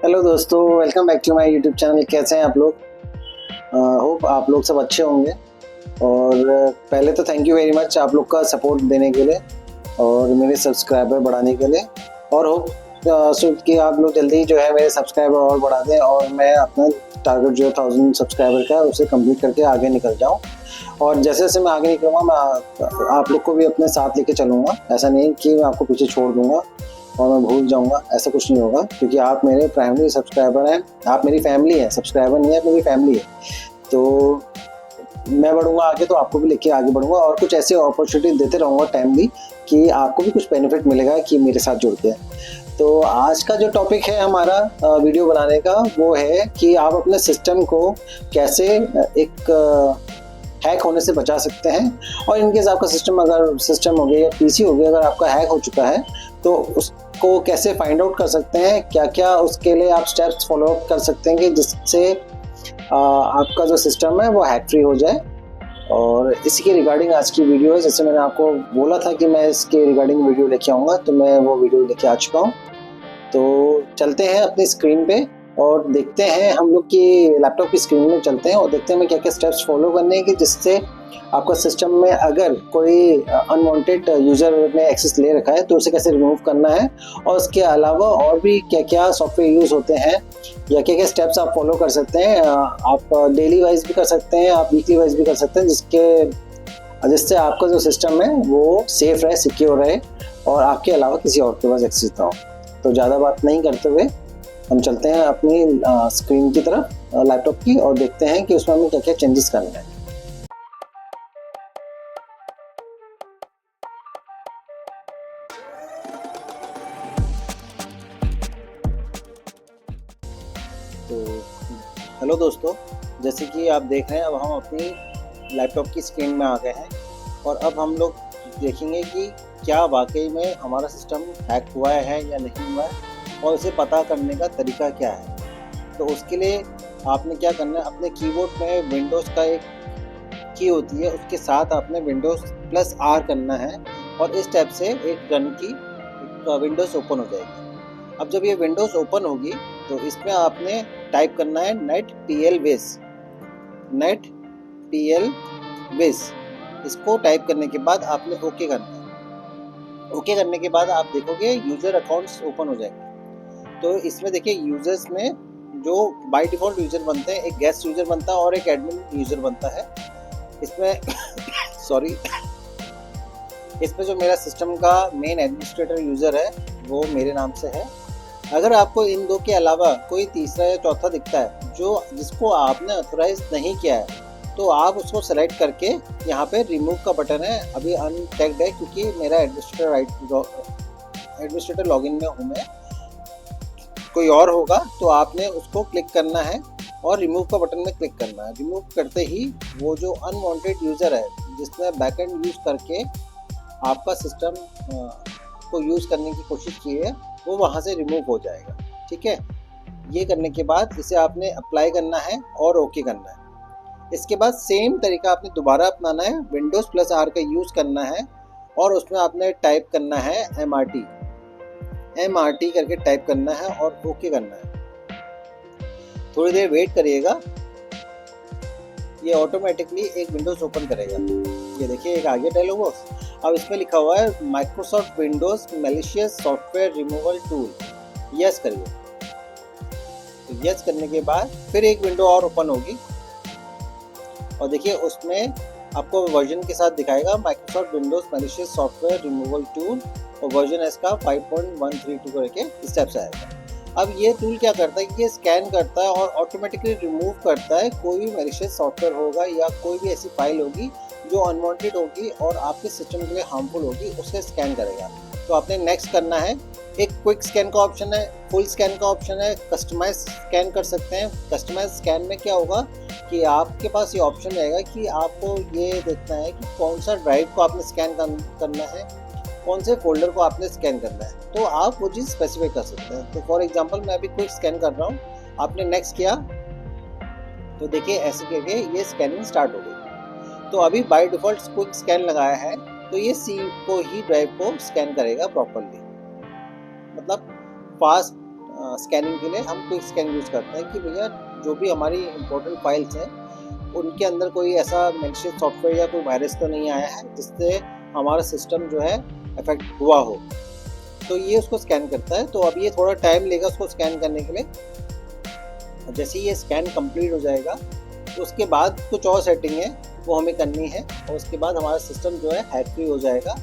Hello दोस्तों, welcome back to my YouTube channel. कैसे हैं आप लोग? होप आप लोग सब अच्छे होंगे। और पहले तो थैंक यू वेरी मच आप लोग का सपोर्ट देने के लिए और मेरे सब्सक्राइबर बढ़ाने के लिए। और होप कि आप लोग जल्दी जो है मेरे सब्सक्राइबर और बढ़ा दें और मैं अपना टारगेट जो है 1000 सब्सक्राइबर का उसे कंप्लीट करके आगे निकल जाऊं। और जैसे जैसे मैं आगे निकलूँगा मैं आप लोग को भी अपने साथ लेके चलूँगा। ऐसा नहीं कि मैं आपको पीछे छोड़ दूँगा और मैं भूल जाऊँगा, ऐसा कुछ नहीं होगा, क्योंकि आप मेरे प्राइमरी सब्सक्राइबर हैं। आप मेरी फैमिली है, सब्सक्राइबर नहीं है, मेरी फैमिली है। तो मैं बढ़ूँगा आगे तो आपको भी लेके आगे बढ़ूँगा और कुछ ऐसे अपॉर्चुनिटी देते रहूँगा टाइमली कि आपको भी कुछ बेनिफिट मिलेगा कि मेरे साथ जुड़ के। तो आज का जो टॉपिक है हमारा वीडियो बनाने का वो है कि आप अपने सिस्टम को कैसे एक हैक होने से बचा सकते हैं। और इनकेस आपका सिस्टम हो गया या पीसी हो गया, अगर आपका हैक हो चुका है तो उसको कैसे फाइंड आउट कर सकते हैं, क्या क्या उसके लिए आप स्टेप्स फॉलो अप कर सकते हैं कि जिससे आपका जो सिस्टम है वो हैक फ्री हो जाए। और इसी के रिगार्डिंग आज की वीडियो है। जैसे मैंने आपको बोला था कि मैं इसके रिगार्डिंग वीडियो लेके आऊँगा, तो मैं वो वीडियो लेके आ चुका हूँ। तो चलते हैं अपनी स्क्रीन पे और देखते हैं, हम लोग की लैपटॉप की स्क्रीन में चलते हैं और देखते हैं मैं क्या क्या स्टेप्स फॉलो करने हैं कि जिससे आपका सिस्टम में अगर कोई अनवांटेड यूज़र ने एक्सेस ले रखा है तो उसे कैसे रिमूव करना है। और उसके अलावा और भी क्या क्या सॉफ्टवेयर यूज़ होते हैं या क्या क्या स्टेप्स आप फॉलो कर सकते हैं। आप डेली वाइज भी कर सकते हैं, आप वीकली वाइज भी कर सकते हैं, जिससे आपका जो सिस्टम है वो सेफ रहे, सिक्योर रहे और आपके अलावा किसी और के पास एक्सेस ना हो। तो ज़्यादा बात नहीं करते हुए हम चलते हैं अपनी स्क्रीन की तरफ लैपटॉप की और देखते हैं कि उसमें हमें क्या क्या चेंजेस करने हैं। तो हेलो दोस्तों, जैसे कि आप देख रहे हैं अब हम अपनी लैपटॉप की स्क्रीन में आ गए हैं और अब हम लोग देखेंगे कि क्या वाकई में हमारा सिस्टम हैक हुआ है या नहीं हुआ है और उसे पता करने का तरीका क्या है। तो उसके लिए आपने क्या करना है, अपने कीबोर्ड में विंडोज़ का एक की होती है, उसके साथ आपने विंडोज़ प्लस आर करना है और इस टैब से एक रन की विंडोज़ ओपन हो जाएगी। अब जब ये विंडोज़ ओपन होगी तो इसमें आपने टाइप करना है नेट पी एल विस। इसको टाइप करने के बाद आपने ओके करना है। ओके करने के बाद आप देखोगे यूज़र अकाउंट्स ओपन हो जाएंगे। तो इसमें देखिए यूज़र्स में जो बाय डिफ़ॉल्ट यूज़र बनते हैं, एक गेस्ट यूज़र बनता है और एक एडमिन यूज़र बनता है। इसमें सॉरी इसमें जो मेरा सिस्टम का मेन एडमिनिस्ट्रेटर यूज़र है वो मेरे नाम से है। अगर आपको इन दो के अलावा कोई तीसरा या चौथा दिखता है जिसको आपने ऑथराइज नहीं किया है तो आप उसको सेलेक्ट करके यहाँ पे रिमूव का बटन है, अभी अनचेक्ड है क्योंकि मेरा एडमिनिस्ट्रेटर लॉगिन में हूँ मैं। कोई और होगा तो आपने उसको क्लिक करना है और रिमूव का बटन में क्लिक करना है। रिमूव करते ही वो जो अनवांटेड यूज़र है जिसने बैकएंड यूज़ करके आपका सिस्टम को यूज़ करने की कोशिश की है वो वहाँ से रिमूव हो जाएगा। ठीक है, ये करने के बाद इसे आपने अप्लाई करना है और ओके करना है। इसके बाद सेम तरीका आपने दोबारा अपनाना है, विंडोज़ प्लस आर का यूज़ करना है और उसमें आपने टाइप करना है MRT करके टाइप करना है और ओके करना है। थोड़ी देर वेट करिएगा, ये ऑटोमेटिकली एक विंडोज़ ओपन करेगा। ये देखिए एक आगे डायलॉग बॉक्स, अब इसमें लिखा हुआ है Microsoft Windows malicious software removal tool. Yes करिए। तो यस करने के बाद फिर एक विंडो और ओपन होगी और देखिए उसमें आपको वर्जन के साथ दिखाएगा Microsoft Windows malicious software removal tool और वर्जन इसका 5.132 करके स्टेप से आएगा। अब ये टूल क्या करता है कि ये स्कैन करता है और ऑटोमेटिकली रिमूव करता है कोई भी मैलिशियस सॉफ्टवेयर होगा या कोई भी ऐसी फाइल होगी जो अनवांटेड होगी और आपके सिस्टम के लिए हार्मफुल होगी, उसे स्कैन करेगा। तो आपने नेक्स्ट करना है। एक क्विक स्कैन का ऑप्शन है, फुल स्कैन का ऑप्शन है, कस्टमाइज स्कैन कर सकते हैं। कस्टमाइज स्कैन में क्या होगा कि आपके पास ये ऑप्शन रहेगा कि आपको ये देखना है कि कौन सा ड्राइव को आपने स्कैन करना है, कौन से फोल्डर को आपने स्कैन करना है, तो आप वो चीज़ स्पेसिफाई कर सकते हैं। तो फॉर एग्जांपल मैं अभी क्विक स्कैन कर रहा हूँ, आपने नेक्स्ट किया तो देखिए ऐसे करके ये स्कैनिंग स्टार्ट हो गई। तो अभी बाय डिफ़ॉल्ट क्विक स्कैन लगाया है तो ये सी को ही ड्राइव को स्कैन करेगा प्रॉपरली, मतलब फास्ट स्कैनिंग के लिए हम क्विक स्कैन यूज़ करते हैं कि भैया जो भी हमारी इंपॉर्टेंट फाइल्स हैं उनके अंदर कोई ऐसा मैलिशियस सॉफ्टवेयर या कोई वायरस तो नहीं आया है जिससे हमारा सिस्टम जो है अफेक्ट हुआ हो, तो ये उसको स्कैन करता है। तो अब ये थोड़ा टाइम लेगा उसको स्कैन करने के लिए। जैसे ये स्कैन कंप्लीट हो जाएगा तो उसके बाद कुछ और सेटिंग है वो हमें करनी है, और उसके बाद हमारा सिस्टम जो है हैक फ्री हो जाएगा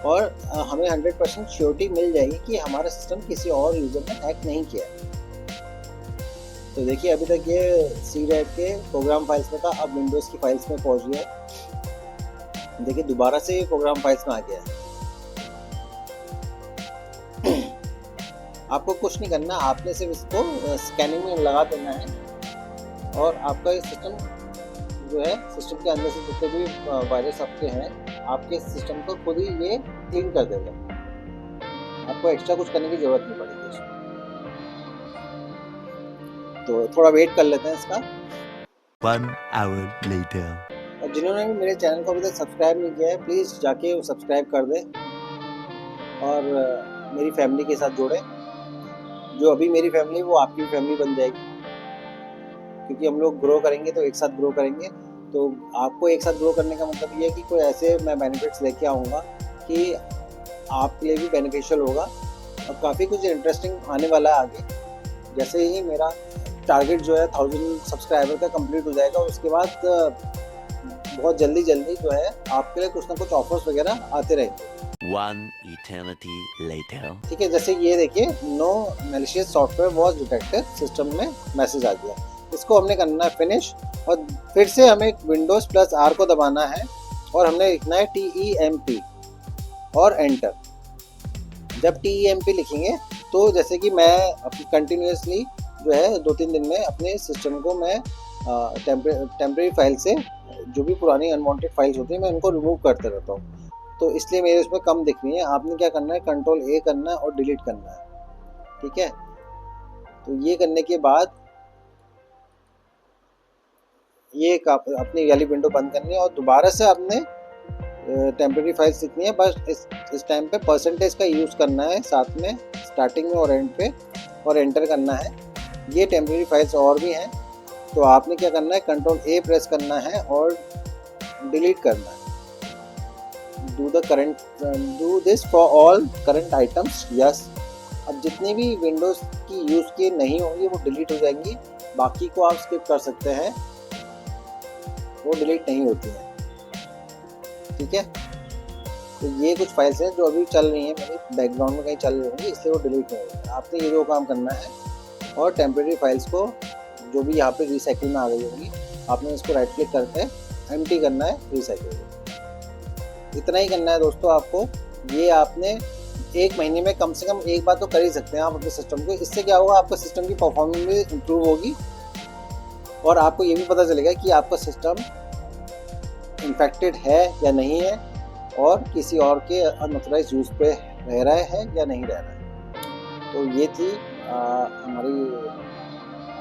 और हमें 100% श्योरिटी मिल जाएगी कि हमारा सिस्टम किसी और यूज़र ने हैक नहीं किया। तो देखिए अभी तक ये C-Red के प्रोग्राम फाइल्स में था, अब विंडोज़ की फाइल्स में पहुंच गया है। देखिए दोबारा से प्रोग्राम फाइल्स में आ गया है। आपको कुछ नहीं करना, आपने सिर्फ इसको स्कैनिंग में लगा देना है और आपका ये सिस्टम जो है, सिस्टम के अंदर से जितने भी वायरस आपके हैं आपके सिस्टम को खुद ही ये क्लीन कर देगा। आपको एक्स्ट्रा कुछ करने की जरूरत नहीं पड़ेगी इसमें। तो थोड़ा वेट कर लेते हैं इसका। 1 hour later. और जिन्होंने भी मेरे चैनल को अभी तक सब्सक्राइब नहीं किया है प्लीज़ जाके सब्सक्राइब कर दें और मेरी फैमिली के साथ जोड़ें। जो अभी मेरी फैमिली वो आपकी भी फैमिली बन जाएगी, क्योंकि हम लोग ग्रो करेंगे तो एक साथ ग्रो करेंगे। तो आपको एक साथ ग्रो करने का मतलब ये है कि कोई ऐसे मैं बेनिफिट्स लेके आऊँगा कि आपके लिए भी बेनिफिशियल होगा और काफ़ी कुछ इंटरेस्टिंग आने वाला है आगे। जैसे ही मेरा टारगेट जो है 1000 सब्सक्राइबर का कंप्लीट हो जाएगा उसके बाद बहुत जल्दी जो है आपके लिए कुछ ना कुछ ऑफर्स वगैरह आते रहेंगे। 1 eternity later. ठीक है, जैसे ये देखिए no malicious software was detected, system में मैसेज आ गया। इसको हमने करना है फिनिश और फिर से हमें Windows+R को दबाना है और हमने लिखना है TEMP और एंटर। जब TEMP लिखेंगे तो जैसे कि मैं अपनी कंटिन्यूसली जो है 2-3 दिन में अपने सिस्टम को मैं टेम्परेरी फाइल से जो भी पुरानी अनवांटेड फाइल्स होती हैं मैं उनको रिमूव करते रहता हूँ, तो इसलिए मेरे उसमें कम दिख रही है। आपने क्या करना है, Ctrl+A करना है और डिलीट करना है। ठीक है, तो ये करने के बाद ये अपनी वाली विंडो बंद करनी है और दोबारा से आपने टेम्परेरी फाइल्स लिखनी है। बस इस टाइम पे परसेंटेज का यूज़ करना है साथ में स्टार्टिंग में और एंड पे, और एंटर करना है। ये टेम्परेरी फाइल्स और भी हैं, तो आपने क्या करना है, Ctrl+A प्रेस करना है और डिलीट करना है। Do this for all current items, yes. अब जितनी भी विंडोज़ की यूज़ की नहीं होंगी वो डिलीट हो जाएंगी, बाकी को आप स्किप कर सकते हैं, वो डिलीट नहीं होती हैं। ठीक है, तो ये कुछ फाइल्स हैं जो अभी चल रही हैं मेरी बैकग्राउंड में कहीं चल रही होंगी, इसलिए वो डिलीट नहीं होगी। आपने ये दो काम करना है और टेम्परेरी फाइल्स को जो भी यहाँ पे रिसाइकिल में आ गई होंगी आपने इसको राइट क्लिक करके एम्प्टी करना है रिसाइकिल। इतना ही करना है दोस्तों आपको। ये आपने 1 महीने में कम से कम एक बार तो कर ही सकते हैं आप अपने सिस्टम को। इससे क्या होगा, आपका सिस्टम की परफॉर्मेंस भी इम्प्रूव होगी और आपको ये भी पता चलेगा कि आपका सिस्टम इन्फेक्टेड है या नहीं है और किसी और के अनऑथराइज्ड यूज़ पे रह रहा है या नहीं रह रहा है। तो ये थी हमारी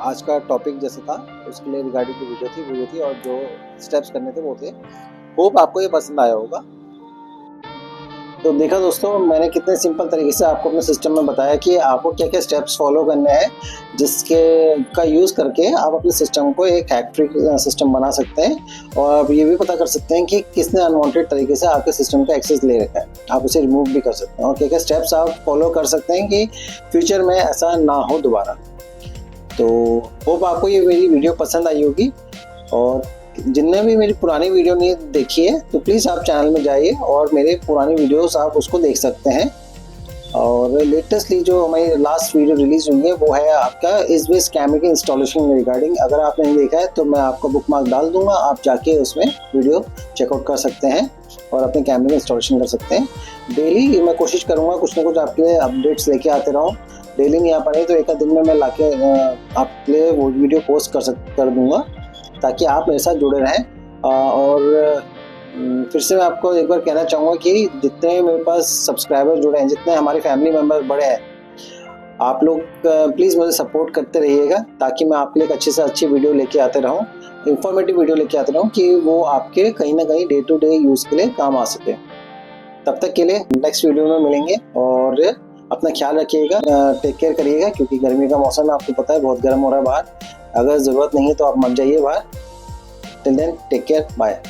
आज का टॉपिक जैसे था उसके लिए रिगार्डिंग जो वीडियो थी और जो स्टेप्स करने थे वो थे। होप आपको ये पसंद आया होगा। तो देखा दोस्तों, मैंने कितने सिंपल तरीके से आपको अपने सिस्टम में बताया कि आपको क्या क्या स्टेप्स फॉलो करने हैं जिसके का यूज़ करके आप अपने सिस्टम को एक हैक फ्री सिस्टम बना सकते हैं और आप ये भी पता कर सकते हैं कि किसने अनवांटेड तरीके से आपके सिस्टम का एक्सेस ले रखा है। आप उसे रिमूव भी कर सकते हैं और क्या क्या स्टेप्स आप फॉलो कर सकते हैं कि फ्यूचर में ऐसा ना हो दोबारा। तो होप आपको ये मेरी वीडियो पसंद आई होगी और जिनने भी मेरी पुरानी वीडियो नहीं देखी है तो प्लीज़ आप चैनल में जाइए और मेरे पुरानी वीडियोस आप उसको देख सकते हैं। और लेटेस्टली जो हमारी लास्ट वीडियो रिलीज हुई है वो है आपका इज़विज़ कैमरे के इंस्टॉलेशन रिगार्डिंग। अगर आपने नहीं देखा है तो मैं आपको बुक मार्क डाल दूंगा, आप जाके उसमें वीडियो चेकआउट कर सकते हैं और अपने कैमरे का इंस्टॉलेशन कर सकते हैं। डेली मैं कोशिश करूँगा कुछ ना कुछ आपके लिए अपडेट्स लेके आते रहूँ। डेली नहीं आ पा रही तो एक आध दिन में मैं लाके आपके लिए वो वीडियो पोस्ट कर दूँगा ताकि आप मेरे साथ जुड़े रहें। और फिर से मैं आपको एक बार कहना चाहूँगा कि जितने मेरे पास सब्सक्राइबर जुड़े हैं, जितने हमारे फैमिली मेम्बर बड़े हैं, आप लोग प्लीज़ मुझे सपोर्ट करते रहिएगा ताकि मैं आपके लिए एक अच्छी से अच्छी वीडियो लेके आते रहूँ, इंफॉर्मेटिव वीडियो लेके आते रहूँ कि वो आपके कहीं ना कहीं डे टू डे यूज़ के लिए काम आ सके। तब तक के लिए नेक्स्ट वीडियो में मिलेंगे और अपना ख्याल रखिएगा, टेक केयर करिएगा, क्योंकि गर्मी का मौसम है, आपको पता है बहुत गर्म हो रहा है बाहर। अगर ज़रूरत नहीं है तो आप मत जाइए बाहर। Till then take care, bye.